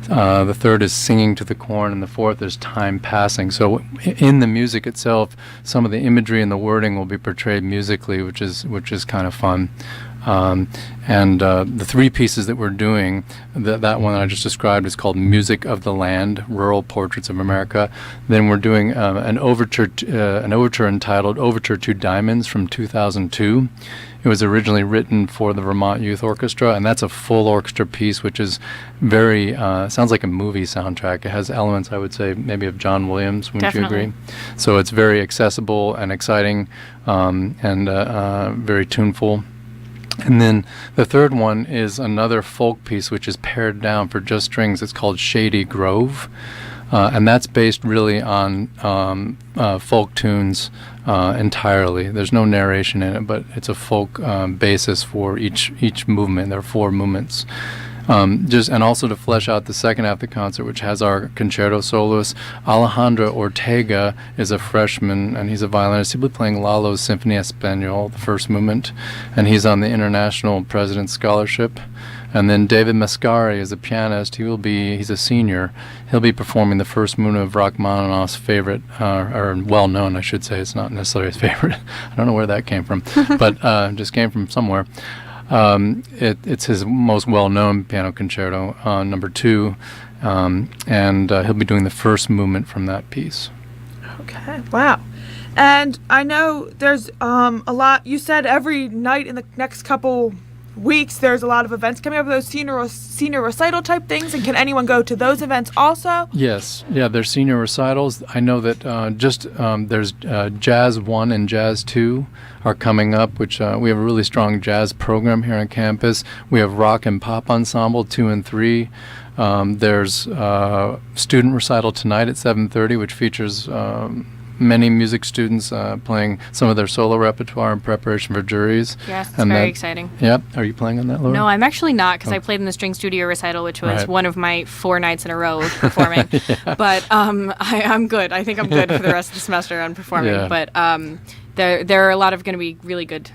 the third is Singing to the Corn, and the fourth is Time Passing. So in the music itself, some of the imagery and the wording will be portrayed musically, which is kind of fun. The three pieces that we're doing, that one that I just described is called Music of the Land, Rural Portraits of America. Then we're doing an overture entitled Overture to Diamonds from 2002. It was originally written for the Vermont Youth Orchestra, and that's a full orchestra piece, which is very, sounds like a movie soundtrack. It has elements, I would say, maybe of John Williams, wouldn't you agree? So it's very accessible and exciting and very tuneful. And then the third one is another folk piece, which is pared down for just strings. It's called Shady Grove. And that's based really on folk tunes entirely. There's no narration in it, but it's a folk basis for each movement. There are 4 movements. And also to flesh out the second half of the concert, which has our concerto soloist, Alejandro Ortega is a freshman, and he's a violinist. He'll be playing Lalo's Symphony Español, the first movement, and he's on the International President's Scholarship. And then David Mascari is a pianist. He's a senior. He'll be performing the first movement of Rachmaninoff's favorite, or well-known, I should say. It's not necessarily his favorite. I don't know where that came from, but just came from somewhere. It's his most well-known piano concerto, number 2, and he'll be doing the first movement from that piece. Okay, wow. And I know there's a lot, you said every night in the next couple weeks there's a lot of events coming up, those senior recital type things, and can anyone go to those events also? Yes, yeah, there's senior recitals. I know that there's Jazz 1 and Jazz 2 are coming up, which we have a really strong jazz program here on campus. We have Rock and Pop Ensemble 2 and 3. There's student recital tonight at 7:30, which features many music students playing some of their solo repertoire in preparation for juries. Yes, it's and very exciting. Yep. Are you playing on that, Laura? No, I'm actually not, because I played in the string studio recital, which was one of my 4 nights in a row of performing. Yeah. But I'm good. I think I'm good for the rest of the semester on performing. Yeah. But there are a lot of going to be really good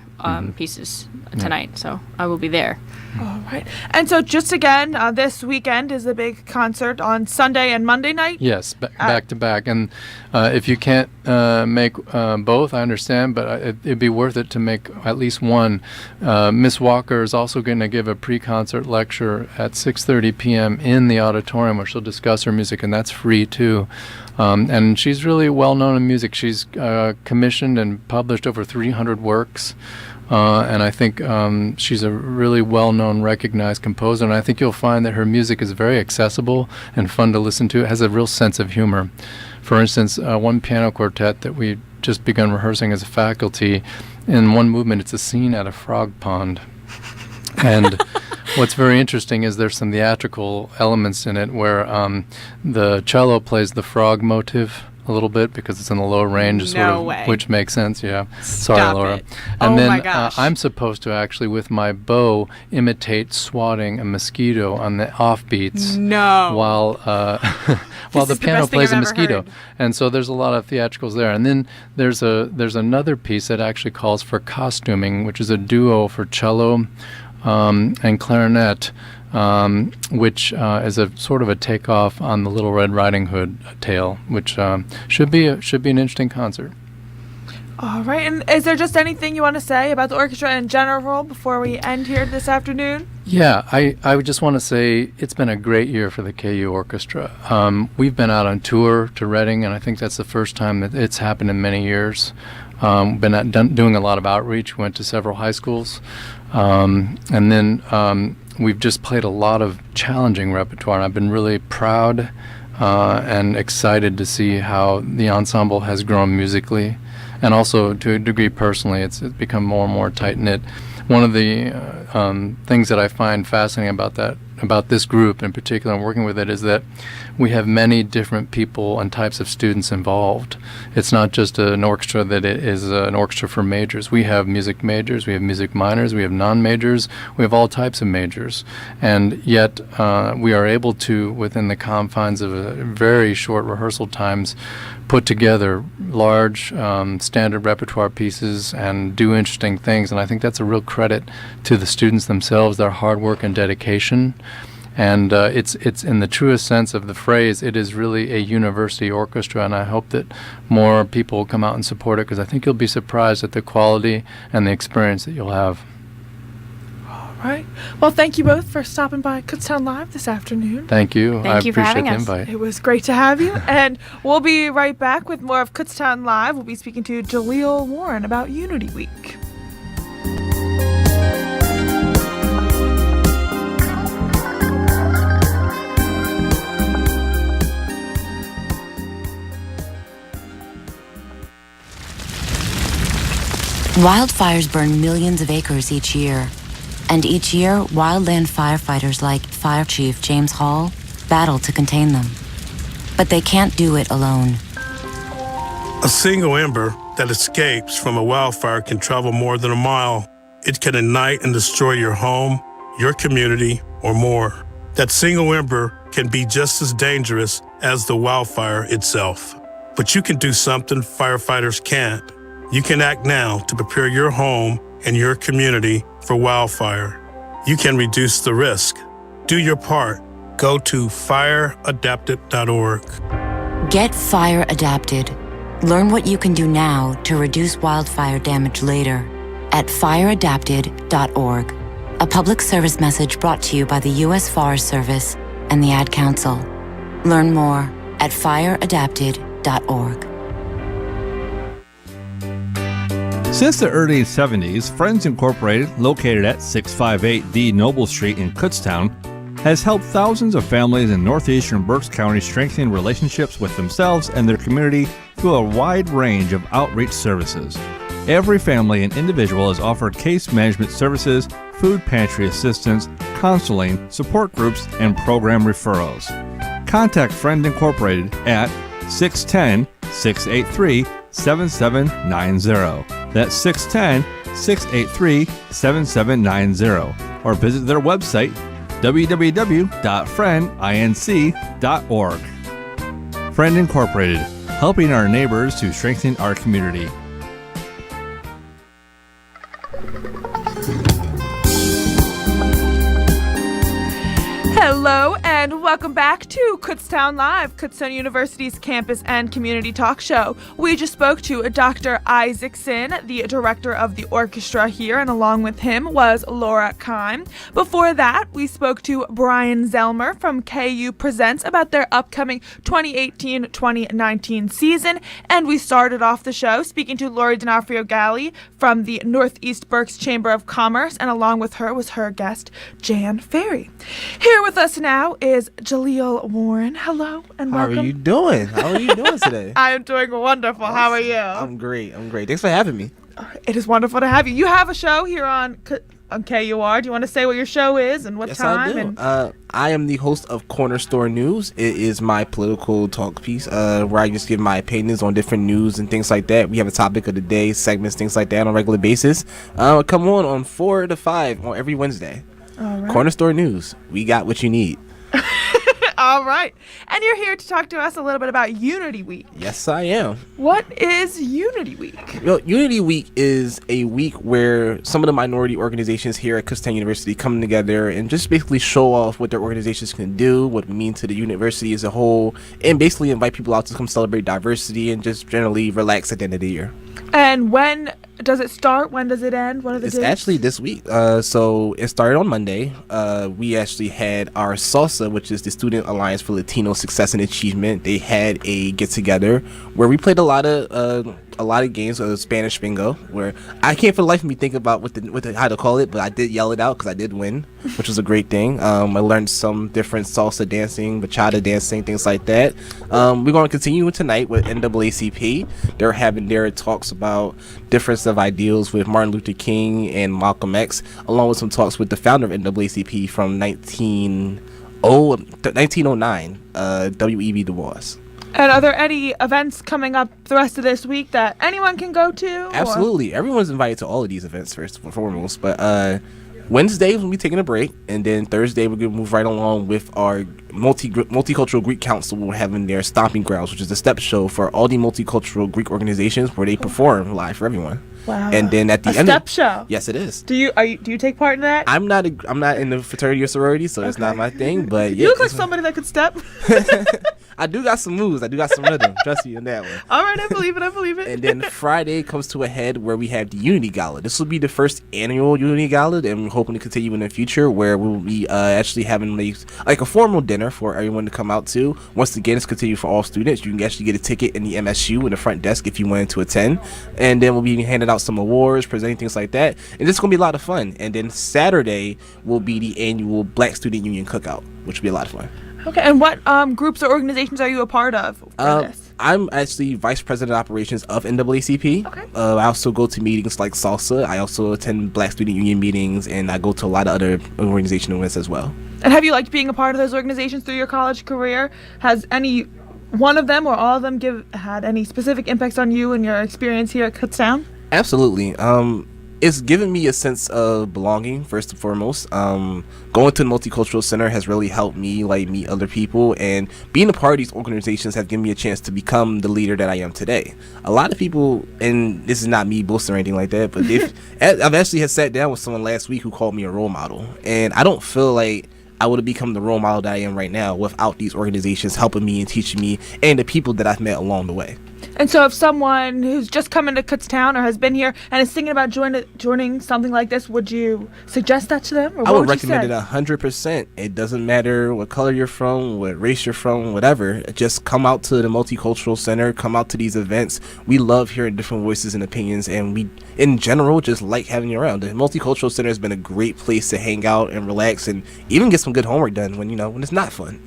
pieces tonight, so I will be there. All right. And so just again, this weekend is a big concert on Sunday and Monday night? Yes, back to back. And if you can't make both, I understand, but it'd be worth it to make at least one. Miss Walker is also going to give a pre-concert lecture at 6:30 p.m. in the auditorium, where she'll discuss her music, and that's free too. And she's really well known in music. She's commissioned and published over 300 works. And I think she's a really well-known, recognized composer, and I think you'll find that her music is very accessible and fun to listen to. It has a real sense of humor. For instance, one piano quartet that we've just begun rehearsing as a faculty, in one movement it's a scene at a frog pond. And what's very interesting is there's some theatrical elements in it where the cello plays the frog motif a little bit because it's in the low range, which makes sense. Yeah. Sorry, Laura. And then my gosh. I'm supposed to actually, with my bow, imitate swatting a mosquito on the offbeats. No. While the piano plays a mosquito. Heard. And so there's a lot of theatricals there. And then there's another piece that actually calls for costuming, which is a duo for cello and clarinet. which is a sort of a takeoff on the Little Red Riding Hood tale, which should be an interesting concert. All right, and is there just anything you want to say about the orchestra in general before we end here this afternoon? Yeah, I would just want to say it's been a great year for the KU Orchestra. We've been out on tour to Reading, and I think that's the first time that it's happened in many years. Doing a lot of outreach, went to several high schools, and then we've just played a lot of challenging repertoire. I've been really proud and excited to see how the ensemble has grown musically, and also to a degree personally, it's become more and more tight-knit. One of the things that I find fascinating about this group in particular and working with it is that we have many different people and types of students involved. It's not just an orchestra that is an orchestra for majors. We have music majors, we have music minors, we have non-majors, we have all types of majors. And yet we are able to, within the confines of a very short rehearsal times, put together large standard repertoire pieces and do interesting things. And I think that's a real credit to the students themselves, their hard work and dedication. And it's in the truest sense of the phrase, it is really a university orchestra, and I hope that more people will come out and support it, because I think you'll be surprised at the quality and the experience that you'll have. All right. Well, thank you both for stopping by Kutztown Live this afternoon. Thank you. Thank you for having us. Invite. It was great to have you, and we'll be right back with more of Kutztown Live. We'll be speaking to Jaleel Warren about Unity Week. Wildfires burn millions of acres each year. And each year, wildland firefighters like Fire Chief James Hall battle to contain them. But they can't do it alone. A single ember that escapes from a wildfire can travel more than a mile. It can ignite and destroy your home, your community, or more. That single ember can be just as dangerous as the wildfire itself. But you can do something firefighters can't. You can act now to prepare your home and your community for wildfire. You can reduce the risk. Do your part. Go to fireadapted.org. Get fire adapted. Learn what you can do now to reduce wildfire damage later at fireadapted.org. A public service message brought to you by the U.S. Forest Service and the Ad Council. Learn more at fireadapted.org. Since the early 70s, Friends Incorporated, located at 658 D Noble Street in Kutztown, has helped thousands of families in northeastern Berks County strengthen relationships with themselves and their community through a wide range of outreach services. Every family and individual is offered case management services, food pantry assistance, counseling, support groups, and program referrals. Contact Friend Incorporated at 610-683-7790. That's 610-683-7790. Or visit their website, www.friendinc.org. Friend Incorporated, helping our neighbors to strengthen our community. Hello and welcome back to Kutztown Live, Kutztown University's campus and community talk show. We just spoke to Dr. Isaacson, the director of the orchestra here, and along with him was Laura Kime. Before that, we spoke to Brian Zelmer from KU Presents about their upcoming 2018-2019 season, and we started off the show speaking to Lori D'Onofrio-Galli from the Northeast Berks Chamber of Commerce, and along with her was her guest, Jan Ferry. Here with us now is Jaleel Warren. Hello and welcome. How are you doing? How are you doing today? I am doing wonderful. How are you? I'm great. Thanks for having me. It is wonderful to have you. You have a show here on KUR. Do you want to say what your show is and what time? Yes, I do. I am the host of Corner Store News. It is my political talk piece where I just give my opinions on different news and things like that. We have a topic of the day, segments, things like that on a regular basis. Come on 4 to 5 on every Wednesday. All right. Corner Store News. We got what you need. All right. And you're here to talk to us a little bit about Unity Week. Yes, I am. What is Unity Week? Well, Unity Week is a week where some of the minority organizations here at Kutztown University come together and just basically show off what their organizations can do, what we mean to the university as a whole, and basically invite people out to come celebrate diversity and just generally relax at the end of the year. And when does it start? When does it end? What are the It's dates? actually this week. So it started on Monday. We actually had our SALSA, which is the Student Alliance for Latino Success and Achievement. They had a get together where we played a lot of games of Spanish bingo, where I can't for the life of me think about what the how to call it, but I did yell it out because I did win, which was a great thing. I learned some different salsa dancing, bachata dancing, things like that. We're going to continue tonight with NAACP. They're having their talks about difference of ideals with Martin Luther King and Malcolm X, along with some talks with the founder of NAACP from 1909, W.E.B. Du Bois. And are there any events coming up the rest of this week that anyone can go to? Absolutely. Everyone's invited to all of these events, first and foremost. But Wednesday, we'll be taking a break. And then Thursday, we're going to move right along with our Multicultural Greek Council. We're having their Stomping Grounds, which is a step show for all the multicultural Greek organizations where they perform live for everyone. Wow. And then at the end step show. Yes, it is. Do you take part in that? I'm not in the fraternity or sorority, so it's not my thing. But You look like somebody that could step. I do got some moves. I do got some rhythm. Trust me on that one. All right, I believe it. And then Friday comes to a head where we have the Unity Gala. This will be the first annual Unity Gala, and we're hoping to continue in the future, where we'll be actually having like a formal dinner for everyone to come out to. Once again, it's continued for all students. You can actually get a ticket in the MSU in the front desk if you wanted to attend. And then we'll be handing out some awards, presenting things like that. And it's going to be a lot of fun. And then Saturday will be the annual Black Student Union Cookout, which will be a lot of fun. Okay, and what groups or organizations are you a part of for this? I'm actually Vice President of Operations of NAACP. Okay. I also go to meetings like SALSA. I also attend Black Student Union meetings, and I go to a lot of other organizational events as well. And have you liked being a part of those organizations through your college career? Has any one of them or all of them had any specific impacts on you and your experience here at Kutztown? Absolutely. It's given me a sense of belonging, first and foremost. Going to the Multicultural Center has really helped me meet other people, and being a part of these organizations have given me a chance to become the leader that I am today. A lot of people, and this is not me boasting or anything like that, but I've actually had sat down with someone last week who called me a role model, and I don't feel like I would have become the role model that I am right now without these organizations helping me and teaching me, and the people that I've met along the way. And so if someone who's just come into Kutztown or has been here and is thinking about joining something like this, would you suggest that to them? Or I would recommend it 100%. It doesn't matter what color you're from, what race you're from, whatever. Just come out to the Multicultural Center, come out to these events. We love hearing different voices and opinions, and we, in general, just like having you around. The Multicultural Center has been a great place to hang out and relax and even get some good homework done when it's not fun.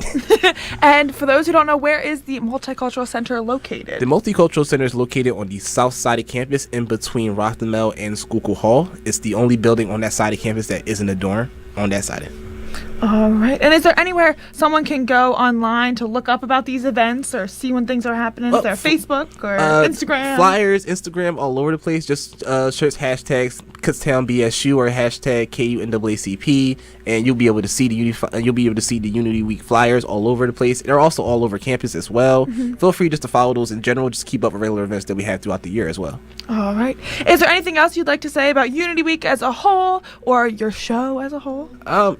And for those who don't know, where is the Multicultural Center located? The Multicultural Center is located on the south side of campus in between Rothermel and Schuylkill Hall. It's the only building on that side of campus that isn't a dorm on that side. All right. And is there anywhere someone can go online to look up about these events or see when things are happening? Is there Facebook or Instagram? Flyers, Instagram, all over the place. Just search hashtags Kutztown BSU or hashtag KUNAACP, and you'll be able to see the Unity Week flyers all over the place. They're also all over campus as well. Mm-hmm. Feel free just to follow those in general. Just keep up with regular events that we have throughout the year as well. All right. Is there anything else you'd like to say about Unity Week as a whole or your show as a whole?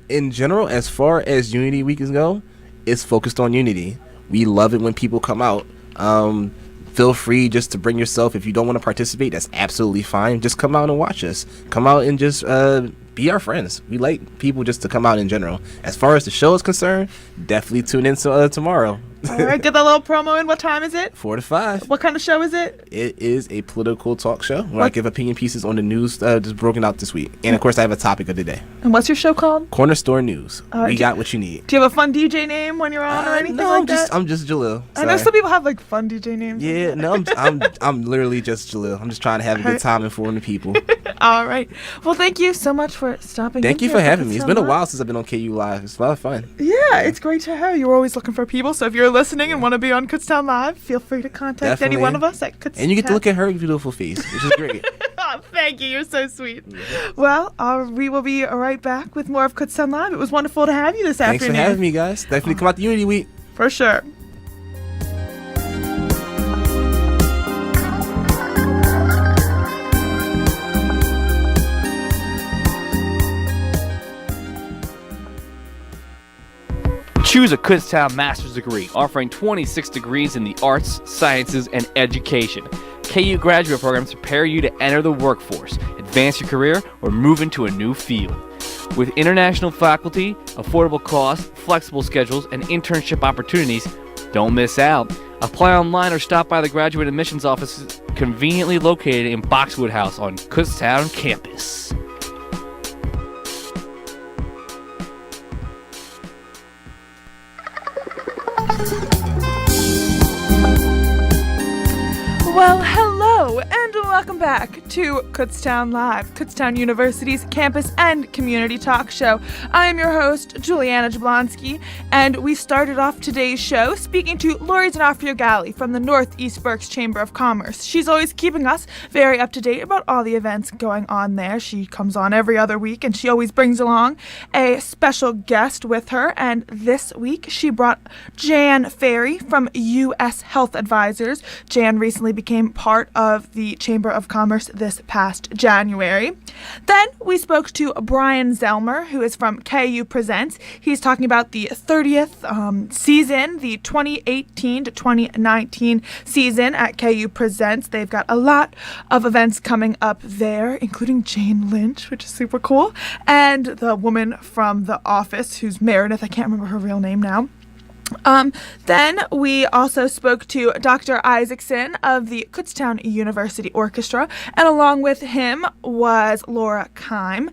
In general, as far as Unity Week go, it's focused on unity. We love it when people come out. Feel free just to bring yourself. If you don't want to participate, that's absolutely fine. Just come out and watch us. Come out and just be our friends. We like people just to come out in general. As far as the show is concerned, definitely tune in tomorrow. All right, get that little promo in. What time is it? 4 to 5. What kind of show is it? It is a political talk show where I give opinion pieces on the news just broken out this week. And, of course, I have a topic of the day. And what's your show called? Corner Store News. We got what you need. Do you have a fun DJ name when you're on or anything like that? I'm just Jalil. I know some people have, fun DJ names. Yeah, no, I'm literally just Jalil. I'm just trying to have a good time informing the people. All right. Well, thank you so much for stopping. Thank you for having me. It's been a while since I've been on KU Live. It's a lot of fun. Yeah, it's great to have you. We're always looking for people. So if you're listening and want to be on Kutztown Live, feel free to contact any one of us at Kutztown. And you get to look at her beautiful face, which is great. Thank you. You're so sweet. Well, we will be right back with more of Kutztown Live. It was wonderful to have you this Thanks afternoon. for having me, guys. Definitely come out to Unity Week. For sure. Choose a Kutztown Master's Degree, offering 26 degrees in the arts, sciences, and education. KU graduate programs prepare you to enter the workforce, advance your career, or move into a new field. With international faculty, affordable costs, flexible schedules, and internship opportunities, don't miss out. Apply online or stop by the graduate admissions office conveniently located in Boxwood House on Kutztown campus. Well, hello, and welcome back to Kutztown Live, Kutztown University's campus and community talk show. I am your host, Juliana Jablonski, and we started off today's show speaking to Lori D'Onofrio-Galli from the Northeast Berks Chamber of Commerce. She's always keeping us very up to date about all the events going on there. She comes on every other week, and she always brings along a special guest with her, and this week she brought Jan Ferry from U.S. Health Advisors. Jan recently became part of the Chamber of Commerce this past January. Then we spoke to Brian Zellmer, who is from KU Presents. He's talking about the 30th season, the 2018 to 2019 season at KU Presents. They've got a lot of events coming up there, including Jane Lynch, which is super cool, and the woman from The Office, who's Meredith. I can't remember her real name now. Then we also spoke to Dr. Isaacson of the Kutztown University Orchestra, and along with him was Laura Keim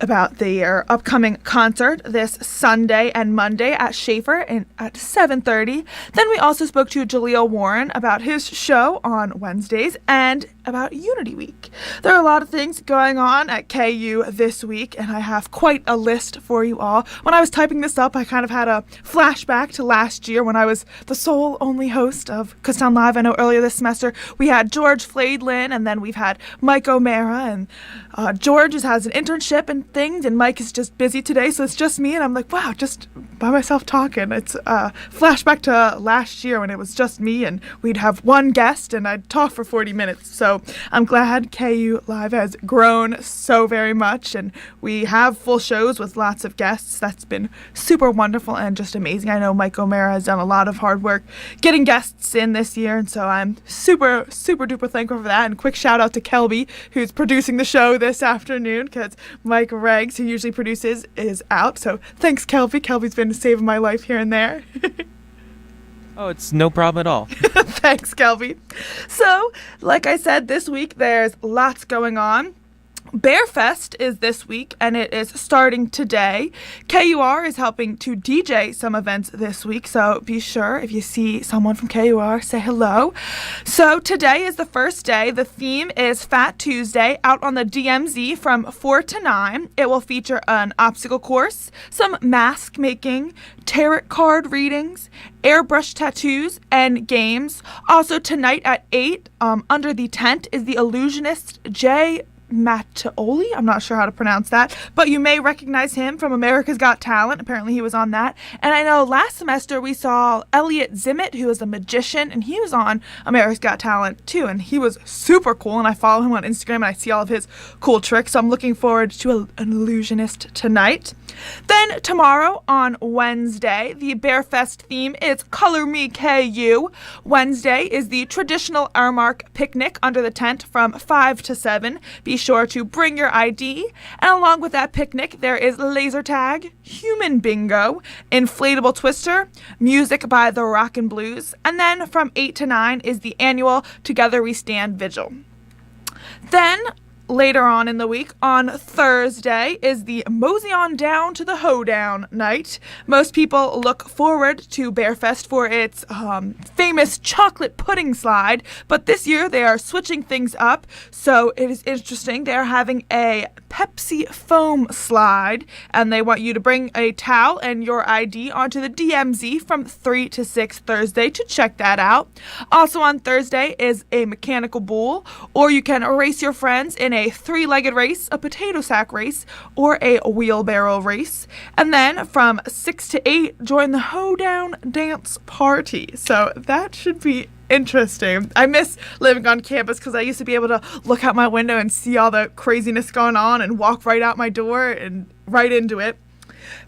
about their upcoming concert this Sunday and Monday at Schaefer at 7:30. Then we also spoke to Jaleel Warren about his show on Wednesdays and about Unity Week. There are a lot of things going on at KU this week, and I have quite a list for you all. When I was typing this up, I kind of had a flashback to last year when I was the sole only host of Kutztown Live. I know earlier this semester we had George Flaidlin, and then we've had Mike O'Mara, and George has an internship and things, and Mike is just busy today, so it's just me, and I'm like, wow, just by myself talking. It's a flashback to last year when it was just me, and we'd have one guest, and I'd talk for 40 minutes. So I'm glad KU Live has grown so very much, and we have full shows with lots of guests. That's been super wonderful and just amazing. I know Mike O'Mara has done a lot of hard work getting guests in this year, and so I'm super, super duper thankful for that. And quick shout out to Kelby, who's producing the show this afternoon, because Mike Reggs, who usually produces, is out. So thanks, Kelby. Kelby's been saving my life here and there. Oh, it's no problem at all. Thanks, Kelby. So, like I said, this week there's lots going on. Bearfest is this week, and it is starting today. KUR is helping to DJ some events this week, so be sure if you see someone from KUR, say hello. So today is the first day. The theme is Fat Tuesday out on the DMZ from 4 to 9. It will feature an obstacle course, some mask making, tarot card readings, airbrush tattoos, and games. Also tonight at 8, under the tent, is the illusionist Jay Mattioli. I'm not sure how to pronounce that, but you may recognize him from America's Got Talent. Apparently he was on that. And I know last semester we saw Elliot Zimmett, who is a magician, and he was on America's Got Talent too, and he was super cool, and I follow him on Instagram and I see all of his cool tricks, so I'm looking forward to an illusionist tonight. Then tomorrow on Wednesday, the Bearfest theme is Color Me KU. Wednesday is the traditional Armark picnic under the tent from 5 to 7. Be sure to bring your ID. And along with that picnic, there is laser tag, human bingo, inflatable twister, music by the Rockin' Blues, and then from 8 to 9 is the annual Together We Stand vigil. Then later on in the week, on Thursday, is the Mosey on Down to the Hoedown night. Most people look forward to Bearfest for its famous chocolate pudding slide, but this year they are switching things up, so it is interesting. They're having a Pepsi foam slide, and they want you to bring a towel and your ID onto the DMZ from 3 to 6 Thursday to check that out. Also on Thursday is a mechanical bull, or you can race your friends in a 3-legged race, a potato sack race, or a wheelbarrow race. And then from 6 to 8, join the hoedown dance party. So that should be interesting. I miss living on campus because I used to be able to look out my window and see all the craziness going on and walk right out my door and right into it.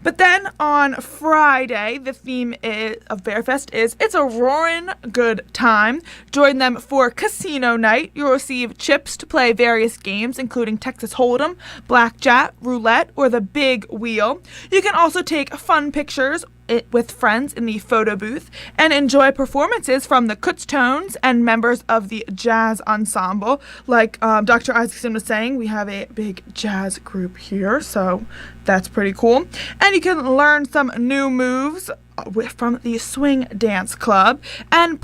But then on Friday, the theme of Bearfest is It's a Roaring Good Time. Join them for Casino Night. You'll receive chips to play various games, including Texas Hold'em, Blackjack, Roulette, or the Big Wheel. You can also take fun pictures with friends in the photo booth and enjoy performances from the Kutztowns and members of the jazz ensemble. Like Dr. Isaacson was saying, we have a big jazz group here, so that's pretty cool. And you can learn some new moves from the Swing Dance Club and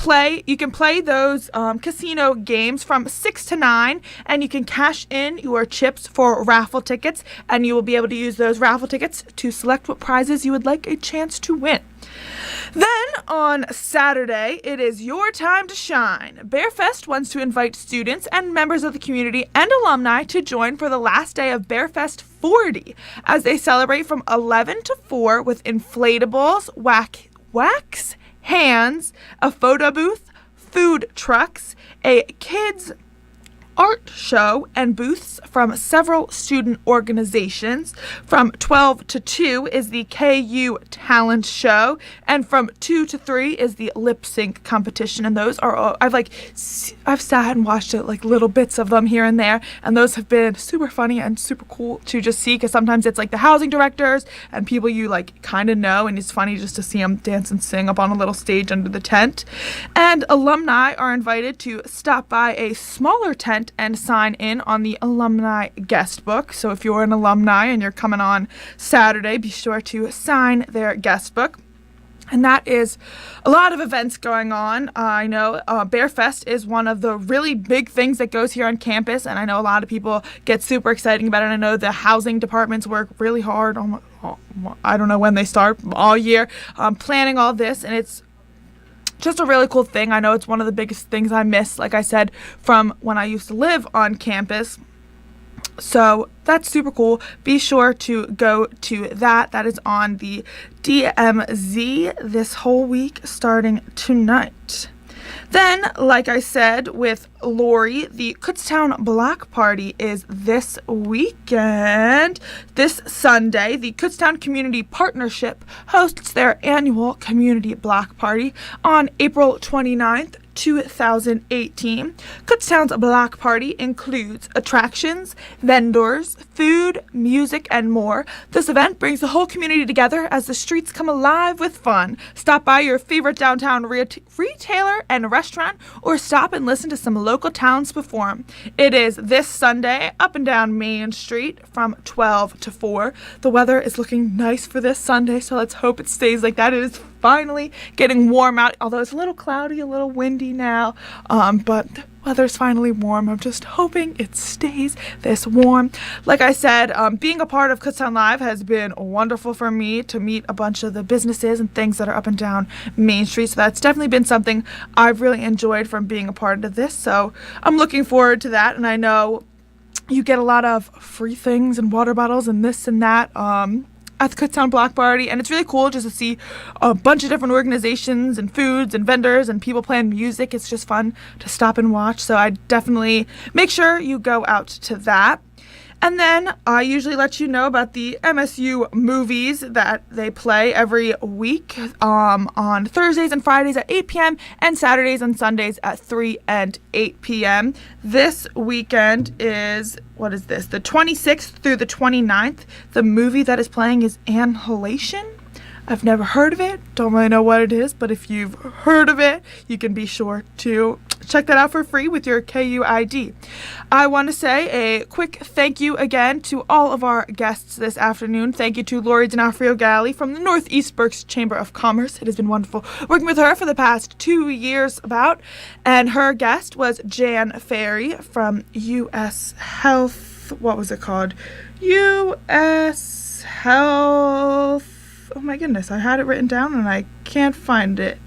you can play those casino games from 6 to 9, and you can cash in your chips for raffle tickets, and you will be able to use those raffle tickets to select what prizes you would like a chance to win. Then on Saturday, it is your time to shine. Bearfest wants to invite students and members of the community and alumni to join for the last day of Bearfest 40 as they celebrate from 11 to 4 with inflatables, wax hands, a photo booth, food trucks, a kids art show, and booths from several student organizations. From 12 to 2 is the KU Talent Show, and from 2 to 3 is the lip sync competition. And those are all, I've sat and watched it, like little bits of them here and there, and those have been super funny and super cool to just see, because sometimes it's like the housing directors and people you like kind of know, and it's funny just to see them dance and sing up on a little stage under the tent. And alumni are invited to stop by a smaller tent and sign in on the alumni guest book. So if you're an alumni and you're coming on Saturday, be sure to sign their guest book. And that is a lot of events going on. I know Bearfest is one of the really big things that goes here on campus, and I know a lot of people get super excited about it. I know the housing departments work really hard I don't know when they start, all year, planning all this, and it's just a really cool thing. I know it's one of the biggest things I miss, like I said, from when I used to live on campus. So that's super cool. Be sure to go to that. That is on the DMZ this whole week starting tonight. Then, like I said with Lori, the Kutztown Block Party is this weekend. This Sunday, the Kutztown Community Partnership hosts their annual Community Block Party on April 29th, 2018. Kutztown's Block Party includes attractions, vendors, food, music, and more. This event brings the whole community together as the streets come alive with fun. Stop by your favorite downtown retailer and restaurant, or stop and listen to some local towns perform. It is this Sunday up and down Main Street from 12 to 4. The weather is looking nice for this Sunday, so let's hope it stays like that. It is finally getting warm out, although it's a little cloudy, a little windy now, but the weather's finally warm. I'm just hoping it stays this warm. Like I said, being a part of Kutztown Live has been wonderful for me to meet a bunch of the businesses and things that are up and down Main Street, so that's definitely been something I've really enjoyed from being a part of this, so I'm looking forward to that. And I know you get a lot of free things and water bottles and this and that at the Kutztown Block Party, and it's really cool just to see a bunch of different organizations and foods and vendors and people playing music. It's just fun to stop and watch, so I definitely make sure you go out to that. And then I usually let you know about the MSU movies that they play every week on Thursdays and Fridays at 8 p.m. and Saturdays and Sundays at 3 and 8 p.m. This weekend is, what is this, the 26th through the 29th. The movie that is playing is Annihilation. I've never heard of it, don't really know what it is, but if you've heard of it, you can be sure to check that out for free with your KU ID. I want to say a quick thank you again to all of our guests this afternoon. Thank you to Lori D'Onofrio-Galli from the Northeast Berks Chamber of Commerce. It has been wonderful working with her for the past 2 years about, and her guest was Jan Ferry from U.S. Health. What was it called? U.S. Health. Oh my goodness, I had it written down and I can't find it.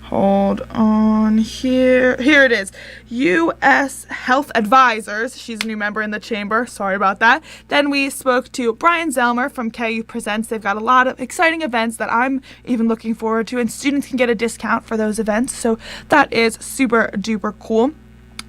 Hold on here. Here it is. U.S. Health Advisors. She's a new member in the chamber. Sorry about that. Then we spoke to Brian Zelmer from KU Presents. They've got a lot of exciting events that I'm even looking forward to, and students can get a discount for those events. So that is super duper cool.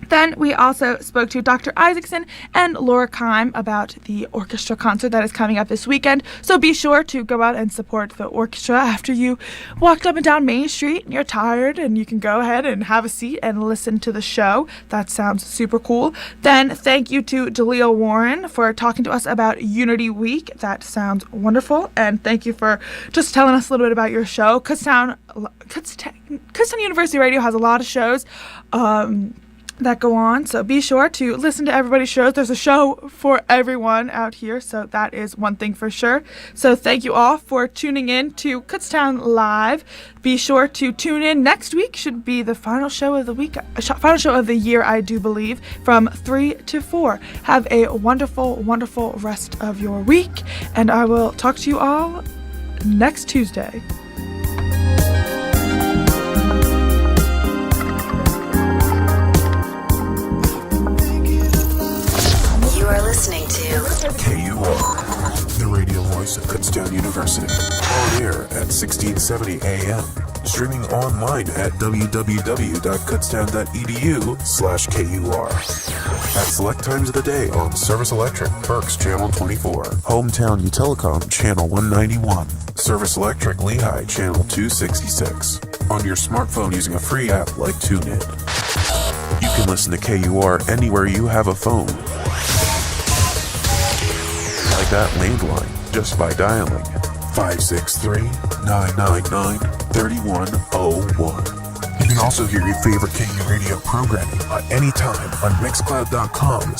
Then we also spoke to Dr. Isaacson and Laura Keim about the orchestra concert that is coming up this weekend. So be sure to go out and support the orchestra after you walked up and down Main Street and you're tired, and you can go ahead and have a seat and listen to the show. That sounds super cool. Then thank you to Jaleel Warren for talking to us about Unity Week. That sounds wonderful. And thank you for just telling us a little bit about your show. Kutztown University Radio has a lot of shows that go on, so be sure to listen to everybody's shows. There's a show for everyone out here, so that is one thing for sure. So thank you all for tuning in to Kutztown Live. Be sure to tune in next week. Should be the final show of the week, final show of the year, I do believe, from 3 to 4. Have a wonderful, wonderful rest of your week, and I will talk to you all next Tuesday. Listening to KUR, the radio voice of Kutztown University. On air at 1670 AM. Streaming online at www.kutztown.edu/KUR. At select times of the day on Service Electric, Berks Channel 24. Hometown Utelecom Channel 191. Service Electric Lehigh Channel 266. On your smartphone using a free app like TuneIn. You can listen to KUR anywhere you have a phone. Like that landline, just by dialing 563-999-3101. You can also hear your favorite KURadio programming at any time on Mixcloud.com.